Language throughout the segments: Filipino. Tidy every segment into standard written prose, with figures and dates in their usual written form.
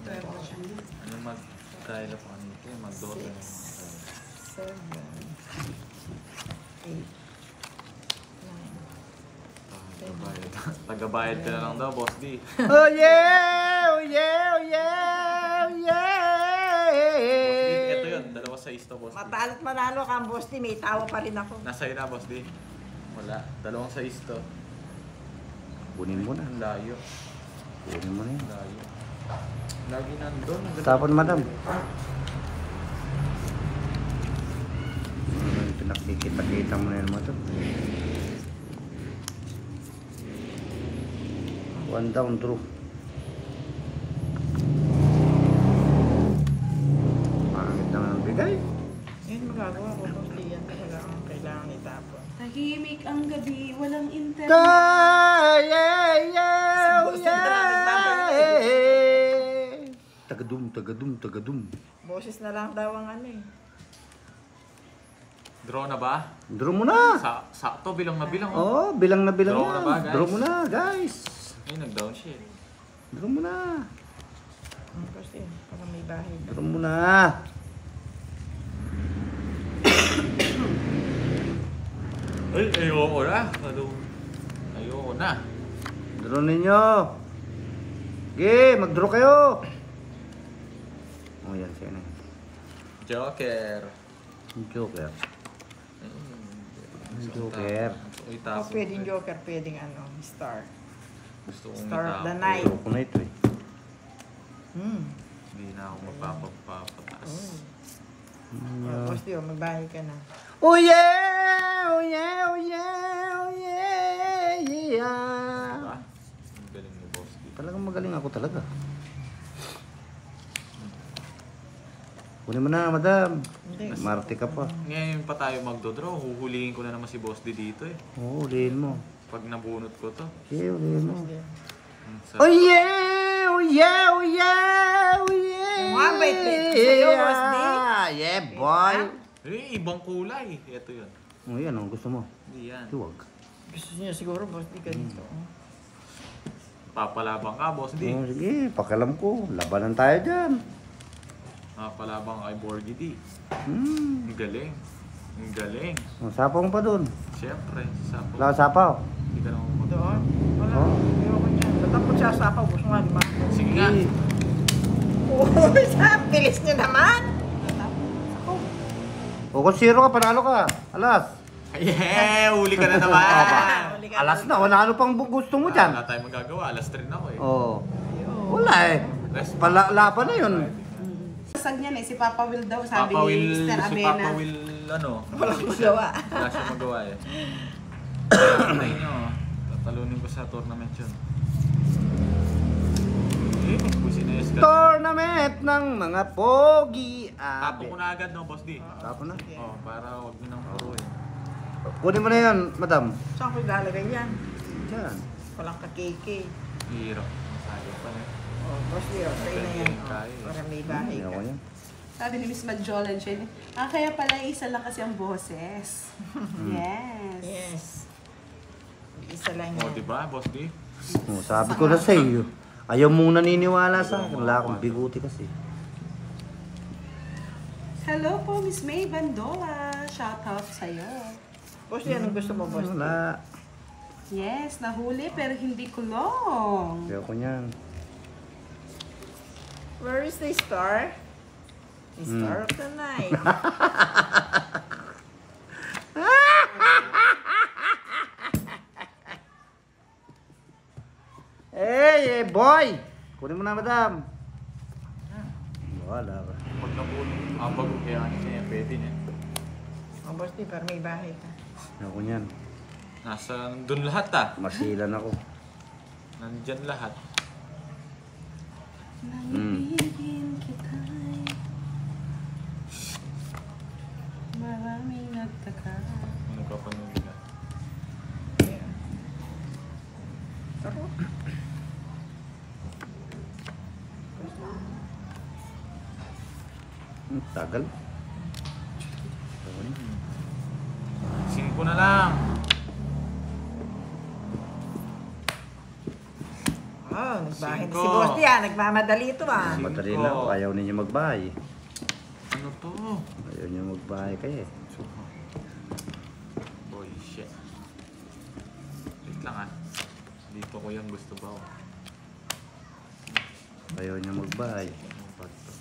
Ano mag-kaya pa kanito? Mag-dote na. 7, 8. Tagabayad ka na lang daw, Boss D. Oh yeah! Oh yeah! Oh yeah! Oh yeah! Ito yun, 2-6 to, Boss D. Matalo't manalo ka, Boss D. May tawa pa rin ako. Nasa'yo na, Boss D. Wala, 2-6 to. Kunin mo na. Ang layo. Kunin mo na yun. Layo. Lagi nandun. Tapon, madam. Pinakikita-kita mo na yun mo ito. 1 down, through. Pangit naman ang bigay. Yan magagawa ko, Boss D. Yan talaga ang kailangan itapon. Tahimik ang gabi, walang internet. Tagadum. Boses na lang daw ang ano eh. Draw na ba? Draw mo na. Sakto, bilang na bilang. Oh, bilang na bilang Draw na ba, yan. guys? Draw mo na, guys. Ay, nag-down shit. Draw mo na. Boss D, para may bahay ka. Draw mo na. Ay, ayoko na. Ayoko na. Draw ninyo. Okay, mag-draw kayo. Oh, yan siya na. Joker. Joker. Joker. Uy, O tapos. pwedeng joker, pwedeng ano, star. Gusto kong Star of the itapon. night. Draw ko na ito eh. Hindi na ako magpapagpapatas. Boss D, may bahay ka na. Oh yeah! Oh yeah! Oh yeah! Oh yeah! Yeah! Diba? Ang galing ni Boss D. Talagang magaling ako talaga. Kunin mo na, madam. Hindi. Marte ka pa. Ngayon pa tayo magdodraw. Huhulihin ko na naman si Boss D dito eh. Oo, ulihin mo. Pag nabunot ko to. Okay, ulihin mo. Boss D. Oh yeah! Oh yeah! Oh yeah! Oh yeah! Yung mga bait-bait ko sa'yo, Boss D. Yeah, boy! Eh, ibang kulay. Ito yun. Oh, yan ang gusto mo. Hindi yan. Huwag. Gusto niya siguro, Boss D, ganito. Papalabang ka, Boss D. Oh, sige, pakialam ko. Labanan tayo dyan. Papalabang kay Borgie D. Hmm. Ang galing. Ang galing. Oh, sapaw mo pa dun. Siyempre, sapo. Wala ka sapaw. Hindi ka naman mag- Doon? Wala. Oh. Ayoko niya. Tatapos siya sa apaw. Gusto nga, di ba? Sige nga. Uy, sa bilis niya naman. O kung zero ka, panalo ka. Alas. Yeah! Uli ka na naman. Huli ka Alas na. Wala ano pang gusto mo dyan. Wala tayong magagawa. Alas 3 na ako eh. Oh. Wala eh. Rest. Laban na yun. Sag niyan eh, si Papa Will daw, sabi Papa ni Will, Mr. si Abena. Papa Will, ano? Walang magawa. Wala siyang magawa eh. Patay nyo. Tatalunin ko sa tournament yun. Eh, business ka. Tournament ng mga pogi. Tapo ko na agad no, Boss D. Tapo na. Oh, para wag nyo nang puruin. Kunin mo na yan, madam. Saan ko ilalagay yan? Diyan. Walang ka-KK. Hirap. Masayo pa na. Oh, Boss D, okay na yan. Oh, Kaya. para may bahay Ayaw ka. ko yan. Sabi ni Miss Majolan siya, kaya pala isa lang kasi ang boses. Yes. Yes. Isa lang Oh, yan. diba, Boss D? Oh, sabi ko na sa iyo. Ayaw mong naniniwala sa akin. Wala akong biguti kasi. Hello po, Miss May Bandola. Shout out sa'yo. Boss D, anong gusto mo, Boss D? Wala. Yes, nahuli pero hindi kulong. Ayaw ko niyan. Where is the star? The star of the night. Hey, boy! Kunin mo na, madam. Wala ka. Pag nabunot, abag ko kaya niya pwede niya. Oh, Boss D, para may bahay ka. Ayaw ko niyan. Nasa nandun lahat ah. Masilan ako. Nandyan lahat. Nangibigin kita'y maraming nagtaka. Ano ka pa nung bigat? Yeah. Ako? Tagal. 5 na lang. Oh, nagbahin. Cinco. Si Boss D nagmamadali ito Madali na. Ayaw ninyo magbahay. Ano to? Ayaw ninyo magbahay kayo eh. Boy, shit. Wait lang Dito ko yung gusto ba oh. Ayaw ninyo magbahay. Ano ba to?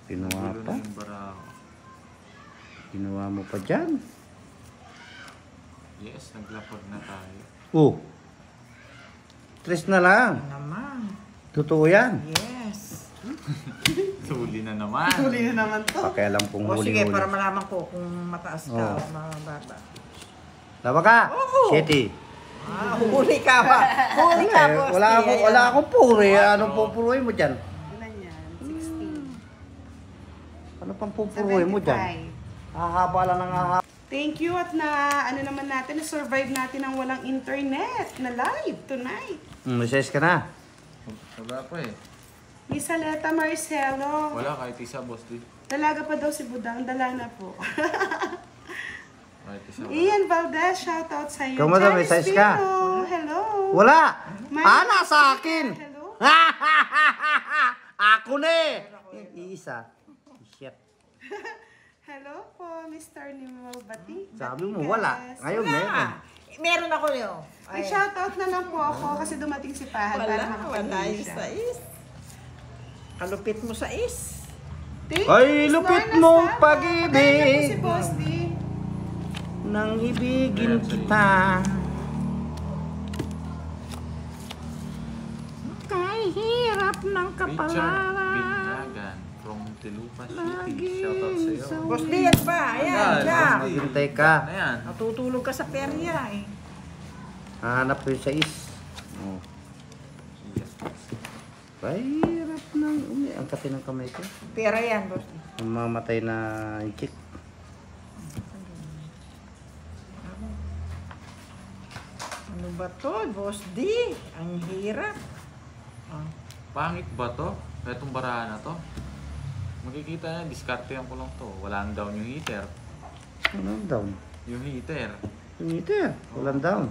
Pinuha Gulo pa. na yung barako. Pinuha mo pa dyan. Yes, naglapag na tayo. Oh. 3 na lang. naman. Totoo yan. Yes. Suli na naman. Huli na naman to. Pakialam kung O sige, huli-huli. para malaman ko kung mataas ka Oh. o mababa. Lawa ka. Oo. 7. Huli ka ba? Huli ka, Boss D. Wala akong puri. Anong pupuruin mo dyan? Ilan yan? 16. Ano pang pupuruin mo dyan? 75. Hahaba lang ng hahaba. Thank you at na-survive natin ang walang internet na live tonight. Mases ka na. Wala pa eh. Miss Aleta Marcelo. Wala kahit isa, boss D. Dalaga pa daw si Budang. Dala na po. Kahit isa. Ian Valdez, shoutout sa iyo. Ikaw, madam, may size ka? Hello. Wala. May- Nasa akin. Hello. Ako na eh. Iisa. Shit. Hello po, Mr. Nimo Bati. Sabi mo wala. Ngayon meron. Meron ako yun. Ay, shoutout na lang po ako kasi dumating si Pahan para makapag-uwi siya. Kalupit mo sa is. Thank Ay, you, lupit Miss mong Lorna Saba. pag-ibig. Patayin niyo po si Boss D. Nang ibigin kita. Kay hirap ng Richard Binagan from Tilupa City. Shoutout sa'yo. Boss D, yan pa. Ayan, siya. Maghintay ka. Ano yan? Natutulog ka sa perya eh. Hahanap ko yung 6. Oh. Ay, hirap ng angkatin ng kamay ko. Pera yan, Boss D. Mamatay na yung chick. Ano ba to, Boss D? Ang hirap. Ah. Pangit ba to? Itong barahan na to? Makikita na, diskartehan ko lang to. Walang down yung heater. Walang down. Yung heater. Yung heater. Walang down.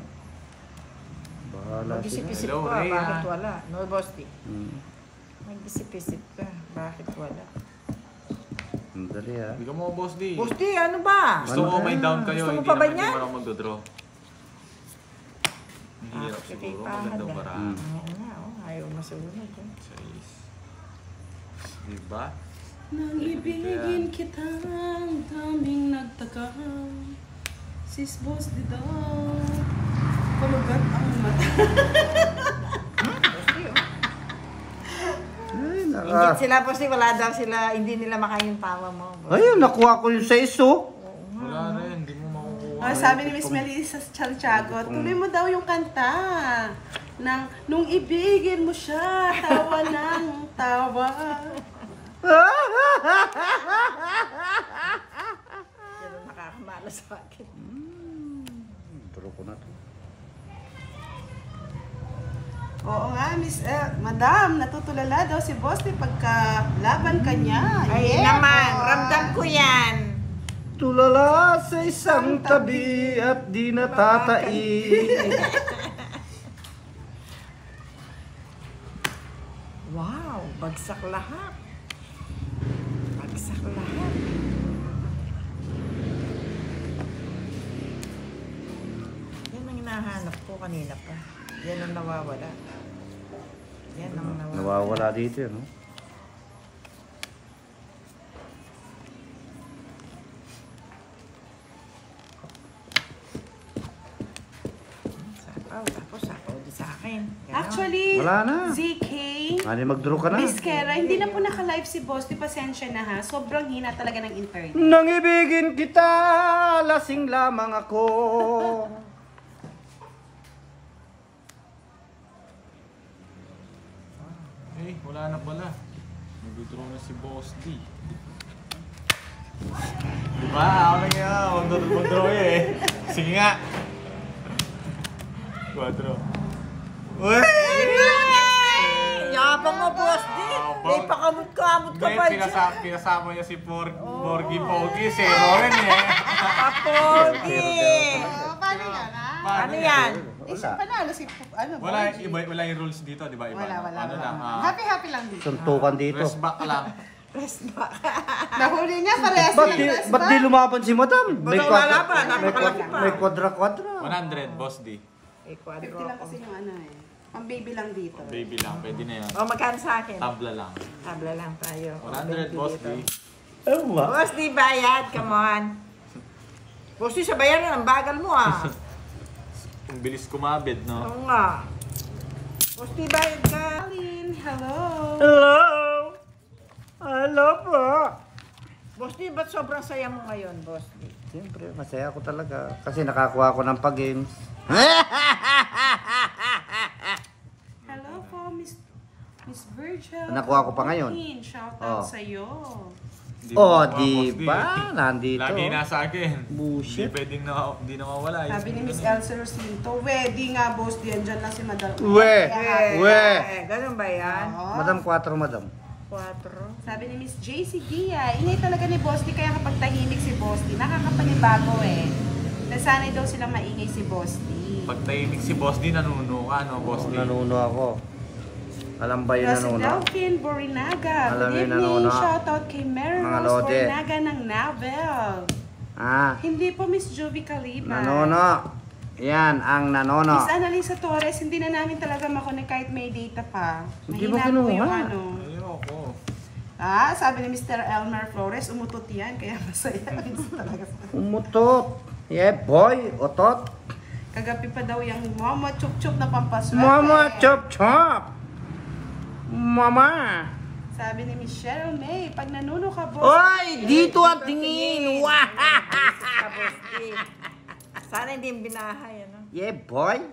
Bahala sila. Mag-isip-isip Hello, ka, Rhea. bakit wala? No, Boss D. Mag-isip-isip ka, bakit wala? Ang dali ha. Hindi ka mo, boss D. Boss D, ano ba? Gusto mo may down kayo, Gusto mo hindi pa ba naman niyan? hindi mo lang magdodraw. Ang hirap Ah, siguro, kay magandang Pahan barahan. Oo nga, ayaw masunod. Eh. Sais. Diba? Nang ibigin kita, ang daming nagtaka. Sis Boss D daw. Pulugat ang mata. Boss D, oh. Ay, Ingit sila, Boss D, wala daw sila, hindi nila makain yung tawa mo. Boss. Ayun, nakuha ko yung 6 oh. Wala rin, hindi mo makukuha. Sabi ni Miss Melissa Santiago, tuloy mo daw yung kanta. Nung ibigin mo siya, tawa ng tawa. Yan ang nakakamala sa akin. Turo ko na to. Oo nga, Miss, Madam, natutulala daw si Boss ni pagka laban kanya. Ay naman, ramdam ko yan. Tulala sa isang tabi at di natatai. Wow, bagsak lahat. Bagsak lahat. Yan ang hinahanap ko kanina pa. Yan ang nawawala. Yan ang nawawala. Nawawala dito yun, no? Sapaw, tapos sapaw din sa akin. Ganon. Actually, Wala na. ZK, Ani, mag-draw ka na. Miss Kera, hindi na po naka-live si Boss. Di pasensya na ha. Sobrang hina talaga ng internet. Nang ibigin kita, lasing lamang ako. Eh, wala na pala. Nag-draw na si Boss D. Diba? Ako lang yan. Mag-draw eh. Sige nga. 4. Uy! Yabang mo, Boss D. May pakamot-kamot ka pa dyan. Pinasama niya si Borgie Pogi. Zero rin eh. Kapogi. Paano yan ha? Ano yan? Wala. Panalo si, ano, Wala, Borgie. wala yung rules dito, di ba? Iba, Wala, no? wala, Ano wala. lang, Happy lang dito. Suntukan dito. rest back lang. Nahuli niya, parehas Ba't di lumaban si madam? Wala pa, napakalaki pa. May kwadra-kwadra. 100, boss D. Eh, 50 quadro lang ako. kasi yung ano eh. Ang baby lang dito. Baby lang, pwede na yun. O, magkano sa akin? Tabla lang. Tabla lang tayo. 100, boss D. Oo nga. Boss, di bayad. Come on. Boss, di sa bayaran. Ang bagal mo ah. Ang bilis kumabit, no? Oo nga. Boss, di bayad ka. Alin, hello. Hello! Hello po! Boss, di ba't sobrang saya mo ngayon, boss? Di? Siyempre, masaya ako talaga. Kasi nakakuha ako ng pag-games. Hello po, Miss Virgil. Nakuha ko pa ngayon. Shout out Oh. sa'yo. Di Oh, makuha, di boss D. ba? Nandito. Lagi nasa akin. Bullshit. Hindi pwedeng di nawawala. Sabi ni Miss Elsa Rosinto, di nga boss, diyan dyan lang si Madam. We! We! Ganun ba yan? Oo. Madam 4, madam. 4. Sabi ni Miss JC Gia, ingay talaga ni Boss D, kaya kapag tahimik si Boss D, nakakapanibago eh. Nasanay daw silang maingay si Boss D. Pag tahimik si boss D, nanuno ka, no, boss D? Nanuno ako. Alam ba yung Si nanuno? Delphine Borinaga, Alam good yung evening, nanuno. shoutout kay Mary Mga Rose lode. Borinaga ng Navel. Ah, Hindi po Miss Juvie Caliba. nanuno. Yan, ang nanuno. Miss Annalisa Torres, hindi na namin talaga makonek kahit may data pa. Hindi mo Mahina po kinuha. yung ano. Ayoko. Sabi ni Mr. Elmer Flores, umutot yan, kaya masaya. Talaga. Umutot. Yeah, boy. Otot. Kagabi pa daw yung mama chup-chup na pampaswerte. Mama, chop, chop. Mama. Sabi ni Miss Cheryl May, pag nanuno ka, boss. Oy, dito ang tingin. Wah! Boss, di. Sana hindi yung binahay, ano? Yeah, boy.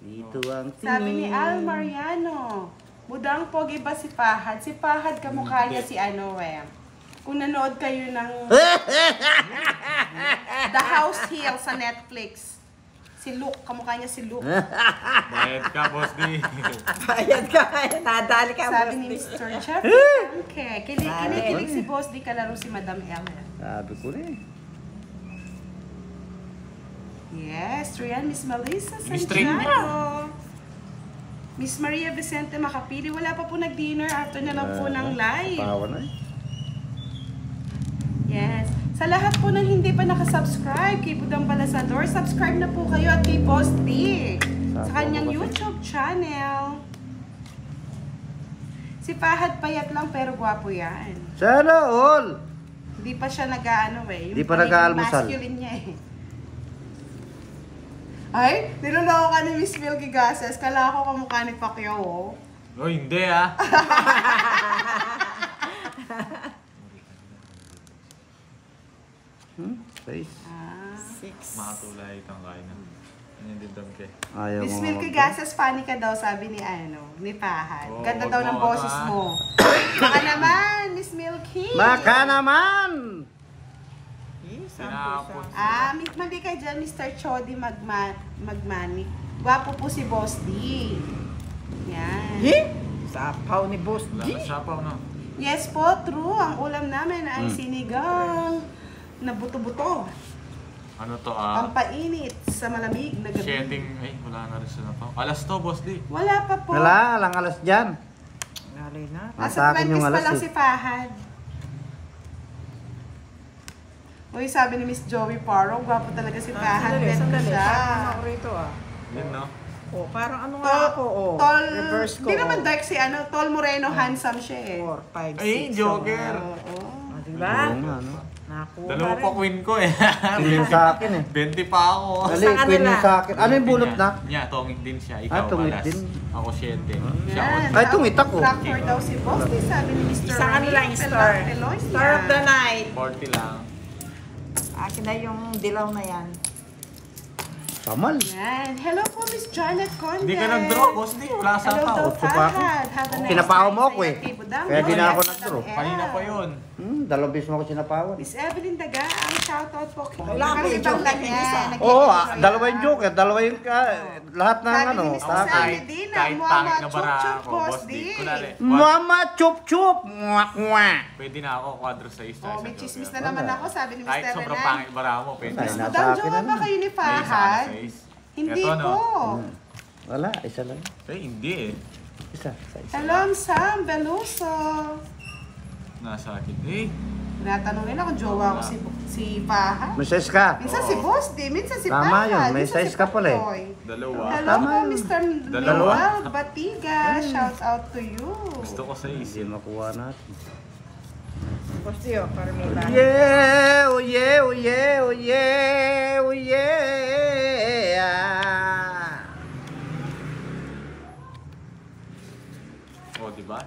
Dito ang tingin. Sabi ni Al Mariano, mudang pogi ba si Fahad? Si Fahad kamukha niya si ano eh. Kung nanood kayo ng The House Hill sa Netflix. Si Luke, kamukha niya si Luke. Bayad ka, boss D. Bayad ka, nadali ka, boss. Sabi ni di. Mr. Jeffrey Tanke, kinikilig si Boss di kalaro si Madam Ellen. Sabi ko na eh. Yes, Rian, Miss Melissa Miss Train Santiago. Miss Maria Vicente Makapili, wala pa po nag-dinner after na lang po ng live. Pawa na eh. Yes. Sa lahat po ng hindi pa nakasubscribe kay Budang Balasador, subscribe na po kayo at kay Boss D sa kanyang YouTube channel. Si Fahad payat lang pero gwapo yan. Sana all. Hindi pa siya nag-ano eh. Di pa pagiging nag-aalmusal. masculine niya eh. Ay, niloloko ka ni Miss Milky Gases. Kala ko kamukha ni Pacquiao oh. Oh, hindi ah. Space. Ah. 6. Makatulay kang kain na. Ano yung dindam ke? Ayaw Miss mo Milky mag- Gases, funny ka daw, sabi ni ni Fahad. Oo, Ganda wag daw mo ng ako, boses ah. mo. Baka naman, Miss Milky. Baka naman. Sinapot. Mali ka dyan, Mr. Chody Magmani. Gwapo po si Boss D. Yan. Sapaw ni boss Wala di. na sapaw, no? Yes po, true. Ang ulam namin ay sinigang na buto-buto. Ano to ah? Pampainit sa malamig na gabi. Shedding. Ay, wala na rin sa napaw. Alas to, boss D. Wala pa po. Wala, lang alas dyan. Nalay na. Nasa Nasa akin 20s yung pa alas lang eh. si Fahad. Uy, sabi ni Miss Joey Parro, gwapo talaga si Fahad. Sandali, Bet ko sandali. siya. Parang ako rito ah. Yun, no? Oh, parang ano nga ako, oh. Tol, Reverse ko. di naman dark si Tol Moreno, handsome siya eh. 4, 5, 6. Ay, Joker. Oo. Diba? Oo nga, no? Nakuha Dalawa pa rin. queen ko eh. Tingin sa akin eh. 20 pa ako. Dali, Sa queen kanila. yung sa akin. Ano yung bunot na? Niya, tungit din siya. Ikaw, Ah, tungit alas. din. Ako 7. Siya Yan. Ay, tungit ako. Tractor daw si Boss, di sabi ni Mr. Isang ano lang, Ramil star. Peloy. Star of the night. 40 lang. Akin na yung dilaw na yan. Kamal. Yan. Hello po, Miss Janet Conde. Hindi ka nag-draw, boss D. Wala sa Hello daw, tao. Otso pa ako. Fahad. Have a nice Pinapaw mo time ako sa'yo eh. kay Budang. Kaya di na ako Yes, nag-draw. Madam Kanina pa El. yun. Dalawang beses mo ako sinapawan. Miss Evelyn Daga, ang shoutout po. Wala ko yung joke lang na yan. isa. Oo, dalawa yung joker, dalawa yung lahat ng Sabi ano. ni Miss sa akin. Sally Dino, na. kahit Mama, pangit na bara chup-chup, ako, Boss Boss D. D. Kunwari, Mama, chup chup. Mwah, mwah. pwede na ako, quadro 6. Oh, may chismis na Wala. naman ako, sabi ni Kahit Mr. sobrang Renan. pangit bara mo, pwede. Ay, Miss nasa Madam, akin jowa na ba lang. kayo ni May isa ka na Fahad? 6. Hindi Ito, no? po. Wala, isa lang. Eh, hindi eh. Isa, sa isa. Hello, Sam Veloso. Nasa akin. Eh, Tinatanong nila kung jowa ko si Fahad. May size ka. Minsan Oo. si Boss D, minsan si Tama Fahad. yun, may minsan size ka pala eh. Patoy. dalawa. Hello Tama po, yun. Mr. Dalawa. Noel Batiga. Shout out to you. Gusto ko 6. Hindi makuha natin. Boss D, oh, para may bahay. Yeah, oh yeah, oh yeah, oh yeah, oh yeah. O, diba?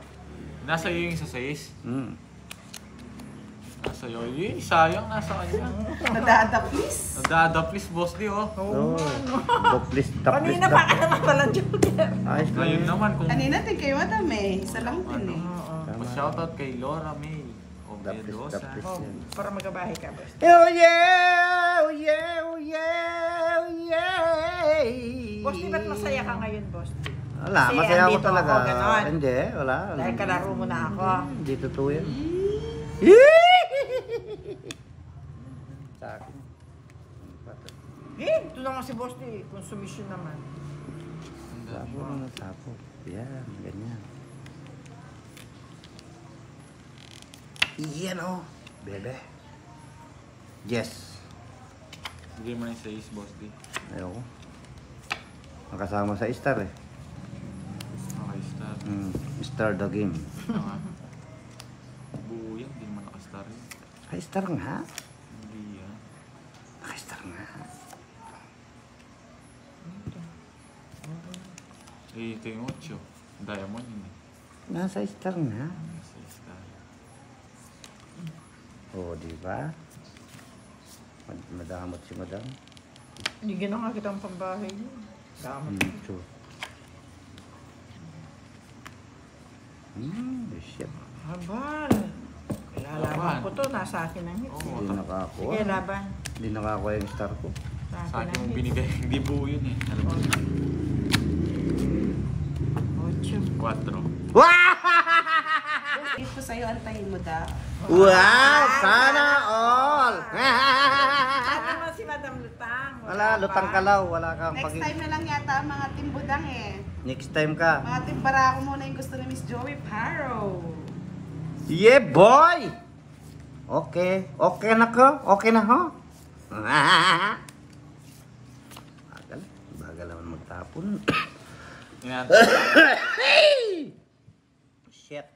Nasa iyo yung isa 6. Nasa iyo. Eh, sayang nasa kanya. Nadadapis. Nadadaplis, Boss D, oh. Oh, doplis, taplis, Kanina pa ka naman palang joker. Ayos lang Ngayon yun. naman, kung Kanina din kayo madam eh. Isa lang din eh. Tama. shoutout kay Laura May. O Daplis, Mendoza. daplis Oh, yan. para magkabahay ka, boss. Oh yeah, oh yeah, oh yeah, oh yeah. Boss D, ba't masaya ka ngayon, boss D? Wala, Kasi masaya ako andito talaga. ako, ganon. Hindi, wala. Dahil kalaro mo na ako. Hindi totoo yan. Sa akin. Eh, ito naman si boss D. Consumption naman. Sapo naman, sapo. Yan, ganyan. Iyan oh, bebe. Yes. Bigay mo na yung 6, Boss D. Ayoko. Nakasama sa Star eh. Okay, start. Star the game. Tama. Buo yan, hindi naman nakastar yun. Naka-star nga. Hindi yan. Naka-star nga. Eh, ito yung 8. Diamond yun eh. Nasa star nga. Sa star. Oo, di ba? Madamot si madam. Hindi gano'n nga kitang pambahay niyo. Damot. True. Shit. Habal. Lalaban ko to. Nasa akin ang hit. Oo, Hindi nakakuha. Sige, laban. Hindi nakakuha yung star ko. Sa sa akin akin ang mong hit. binigay. Hindi buo yun eh. Alam mo? 8. 4. Ito sa'yo, antayin mo daw. Wow! Sana all! Ano naman si Madam Lutang? Wala, lutang kalaw. Wala kang Next pag... time na lang yata ang mga timbudang eh. Next time ka. Mga timbarako muna yung gusto ni Miss Joey Paro. Yeah, boy! Okay. Okay na ko? Okay na ho? Bagal. Bagal naman magtapon. Shit.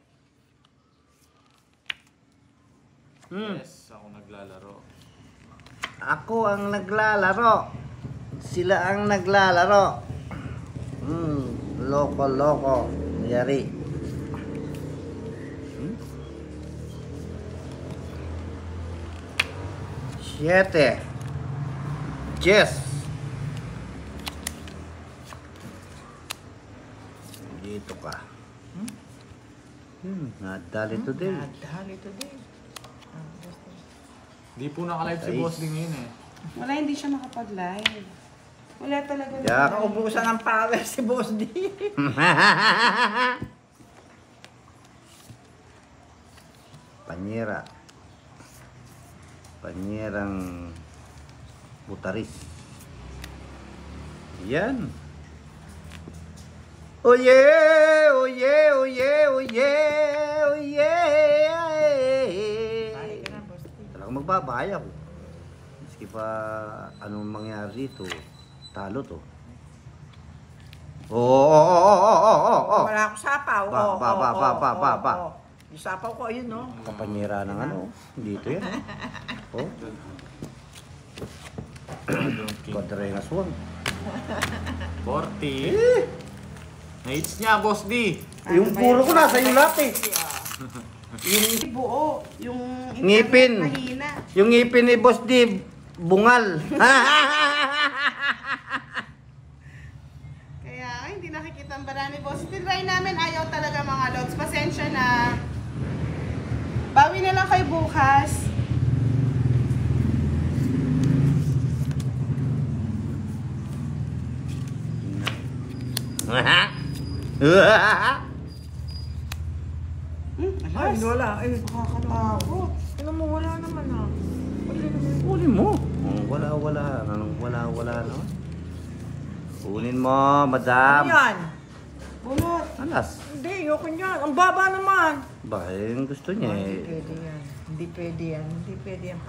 Yes, ako naglalaro. Ako ang naglalaro. Sila ang naglalaro. Loko-loko. Yari. Siete. Yes. Dito ka. Nadali today. Nadali today. Di po naka-live si Nice. Boss D ngayon eh. Wala, hindi siya makapag-live. Wala talaga. Yak. Naubusan ng power si Boss D. Panyera. Panyerang butaris. Yan. Oh yeah, oh yeah, oh yeah, oh yeah, oh yeah. Bahay ka na, Boss D. Talagang magbabahay ako. Maski pa anong mangyari dito, talo to. Oh. Wala akong sapaw. Ba. Yung sapaw ko, ayun, no? Kapanyera ng ano, dito yan. Oh, quadra yung aswang. 40. Na-hits niya, Boss D. Yung puro ko nasa yung lahat eh. Yung buo. Yung Ngipin. internet mahina. Yung ngipin ni Boss D, bungal. Kaya ay, hindi nakikita ang bara ni Boss. Tinry namin, ayaw talaga mga lods. Pasensya na. Bawi na lang kayo bukas. Ay, wala. Ay, Nakakatakot. ano mo, wala naman ha. Wala naman. Kunin mo. Oh, wala. Anong wala naman? Kunin mo, madam. Ano yan? Bunot. Alas. Hindi, ayoko niyan. Ang baba naman. Ba, yung gusto niya Hindi eh. pwede yan. Hindi pwede yan. Hindi pwede yan.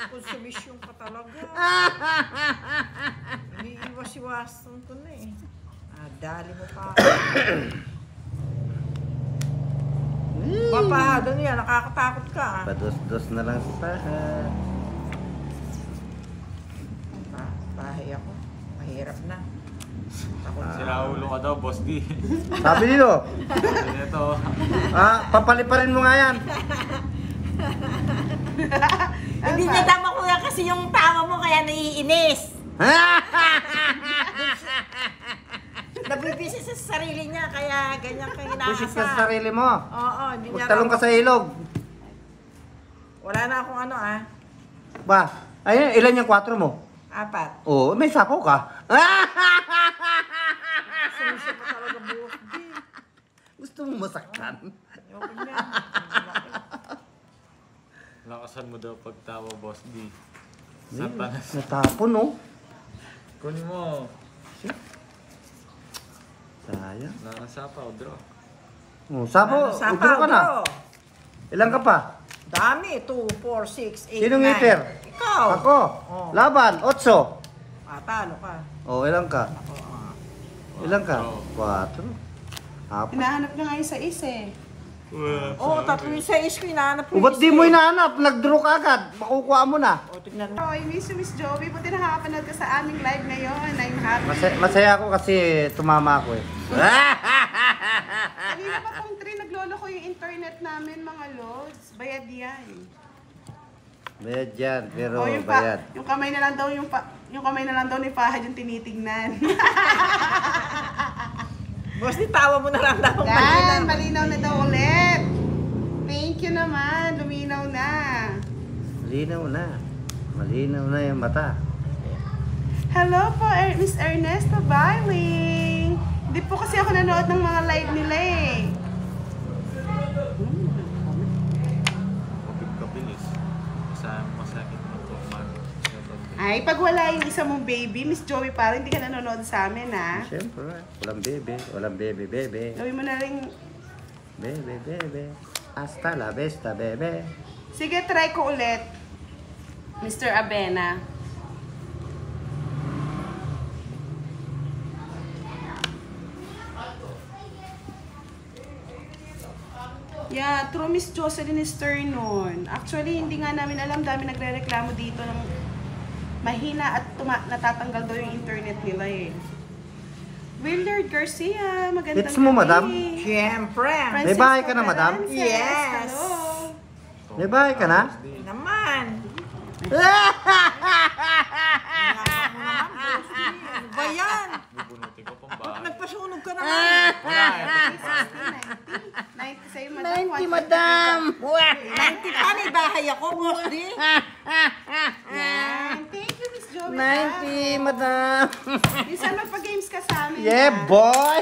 Konsumisyon ka talaga. Iniiwas-iwasan ko na eh. Dali mo pa. Papahado niya, nakakatakot ka ah. Pados-dos na lang si Paha. Bahay ako. Mahirap na. Takot Sira ulo ka daw, Boss D. Sabi nito, Ito. papaliparin mo nga yan. Hindi niya tama ko yan kasi yung tawa mo kaya naiinis. Nabibisi sa sarili niya kaya ganyan kang Pusit ka sa inaasar. sarili mo. Oo, hindi niya Magtalong ka sa ilog. Wala na akong ano ah. Ba, ayun, ilan yung 4 mo? 4. Oo, may sapo ka. Sumisip pa talaga buhok. Di. Gusto mo masaktan? Ayoko niyan. Lakasan mo daw pagtawa, Boss D. Satanas. Natapon, no? Kunin mo. Sayang. Nakasapa o draw. Oh, sapo, Sapa, udro ka na. bro. Ilan ka pa? Dami. 2, 4, 6, 8, Sinong 9. hitter? Ikaw. Ako. Oh. Laban, 8. Talo ka. Oh, ilan ka? Ako, Ilan ka? Quatro. 4. Apat. Hinahanap na nga yung sa eh. Oo, tatlo yung sa isko. Hinahanap ko O, ba't di mo hinahanap? Nag-draw ka agad. Makukuha mo na. O, tignan mo. Oh, I miss you, Miss Joey. Buti nakakapanood ka sa aming live ngayon. I'm happy. Masaya ako kasi tumama ako eh. Kanina pa pong 3 naglolo ko yung internet namin, mga lods. Bayad yan. Bayad yan, pero Oh, yung bayad. yung kamay na lang daw yung kamay na lang daw ni Fahad yung tinitignan. Boss, di tawa mo na lang daw. Yan, malinaw na daw ulit. Thank you naman, luminaw na. Malinaw na. Malinaw na yung mata. Hello po, Miss Ernesto Bailey. Hindi po kasi ako nanood ng mga live nila eh. Kapag-kabilis. Masakit mo ito. Ay, pag wala yung isa mong baby, Miss Joey, parang hindi ka nanonood sa amin ha. Siyempre, walang bebe. Walang bebe. Gawin mo na rin. Bebe. Hasta la vista, bebe. Sige, try ko ulit. Mr. Abena. Yeah, true Miss Jocelyn Sternon. Actually, hindi nga namin alam. Dami nagre-reklamo dito ng mahina at natatanggal daw yung internet nila eh. Willard Garcia, magandang Hits mo, madam? Siyempre. May bahay ka na, madam? Frances, Yes. Hello. May bahay ka na? Naman. Ano ba yan? Bubunutin ko pang Ba't bahay. nagpasunog ka naman? Wala, ito. 90 sa'yo, madam. 90, madam! 90 pa, may bahay ako, boss di. Yan. Thank you, Miss Joey. 90, madam! Minsan magpa-games ka sa amin. Yeah, ha? boy!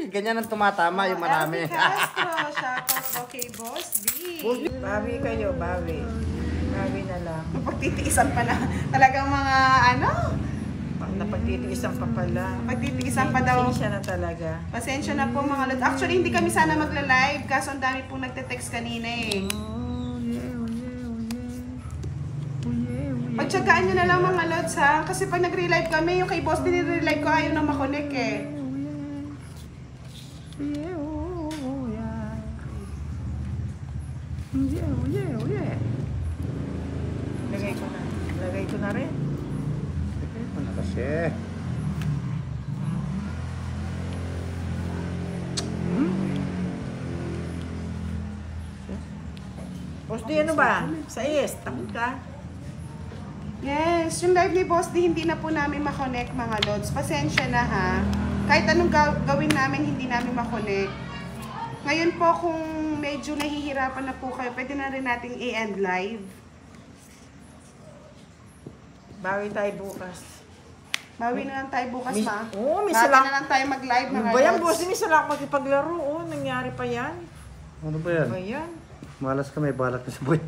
Ganyan ang tumatama yung marami. Elvie Castro, shoutout po kay Boss D. Bawi kayo, bawi. Bawi na lang. Pagtitiisan pa na. Talagang mga ano? Napagtitiisan pa pala. Pagtitiisan pa daw. Pasensya na talaga. Pasensya na po mga lods. Actually, hindi kami sana magla-live kaso ang dami pong nagte-text kanina eh. Pagtsagaan nyo na lang mga lods ha. Kasi pag nag-relive kami, yung kay Boss din nire-relive ko ayaw na makonek eh. Lagay ko na rin. Ano kasi? Boss di ano ba? Sa is, takot ka? Yes, yung live ni Boss D hindi na po namin makonek mga lods. Pasensya na ha. Kahit anong gawin namin, hindi namin makonek. Ngayon po kung medyo nahihirapan na po kayo, pwede na rin nating i-end live. Bawi tayo bukas. Bawi na lang tayo bukas, ma. Oo, may Bawi sila. na lang tayo mag-live, Ano mga ba yan, lods. boss? May sila makipaglaro. Oh, nangyari pa yan. Ano ba yan? Ano ba yan? Malas ka, may balak na sa buwit.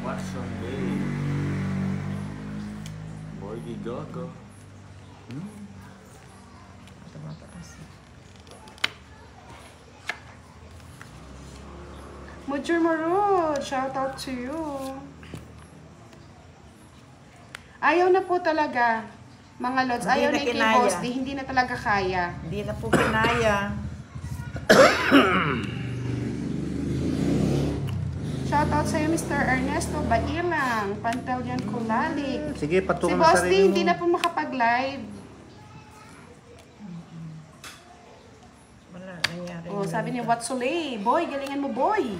What's on day? Boy, di gaga. Ito mataas. Mujur Marud, shout out to you. Ayaw na po talaga, mga lods. Hindi Ayaw na na kay kinaya. Boss D. Hindi na talaga kaya. Hindi na po kinaya. Shout out sa'yo, Mr. Ernesto Bailang, Pantaleon Kulalik. Sige, Si patungan mo Boss D, sarili mo. hindi na po makapag-live. Wala, nangyari. Oh, sabi ni Watsulay, boy, galingan mo, boy.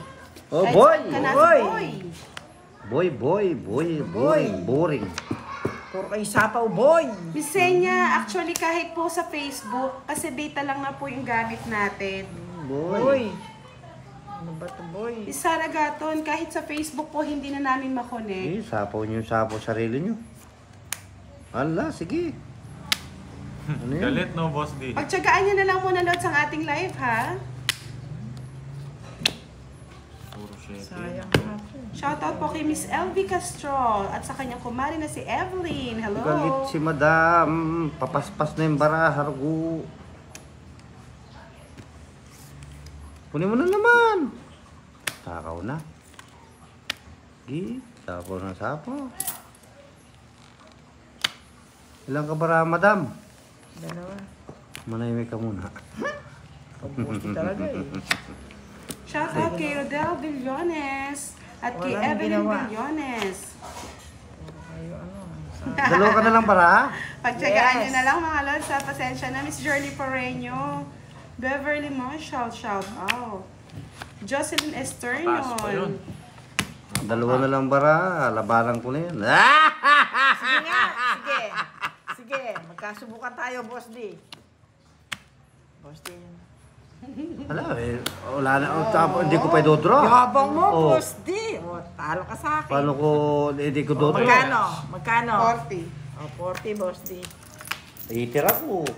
Oh, Kahit boy! saan ka na, Boy. boy. Boy. Boring. Puro kayo sapaw, boy. Bisenya, actually kahit po sa Facebook, kasi data lang na po yung gamit natin. Boy. Ano ba ito, boy? Isa Ragaton, kahit sa Facebook po, hindi na namin makonect. Sapaw nyo, sapaw sarili nyo. Ala, sige. Ano yan? Galit no, Boss D? Pagtsagaan nyo na lang muna, Lods, ang ating live, ha? Puro shit. Sayang hapon. Shoutout po kay Miss LV Castro at sa kanyang kumari na si Evelyn. Hello! Galit si madam. Papaspas na yung bara, hargo. Kunin mo na naman. Takaw na. Gi, sapaw na sapaw. Ilang ka bara, madam? Dalawa. Manahimik ka muna. Pagbuti talaga eh. Shoutout kay Rodel Villones at kay Walang Evelyn ginawa. Villones. Puro kayo ano. Dalawa ka na lang bara, ha? Pagtsagaan Yes. nyo na lang, mga Lods, sa pasensya na. Miss Journey Porreño. Beverly Marshall, shout out. Jocelyn Esternon. Mataas pa yun. Dalawa na lang bara, labanan ko na yan. Sige nga, sige. Sige, magkasubukan tayo, Boss D. Boss D. Hala, wala na. Hindi ko pa i-dodraw. Yabang mo, Oh. Boss D. O, talo ka sa akin. Paano ko, hindi ko dodraw? Magkano? Magkano? 40. O, 40, Boss D. Itira ko.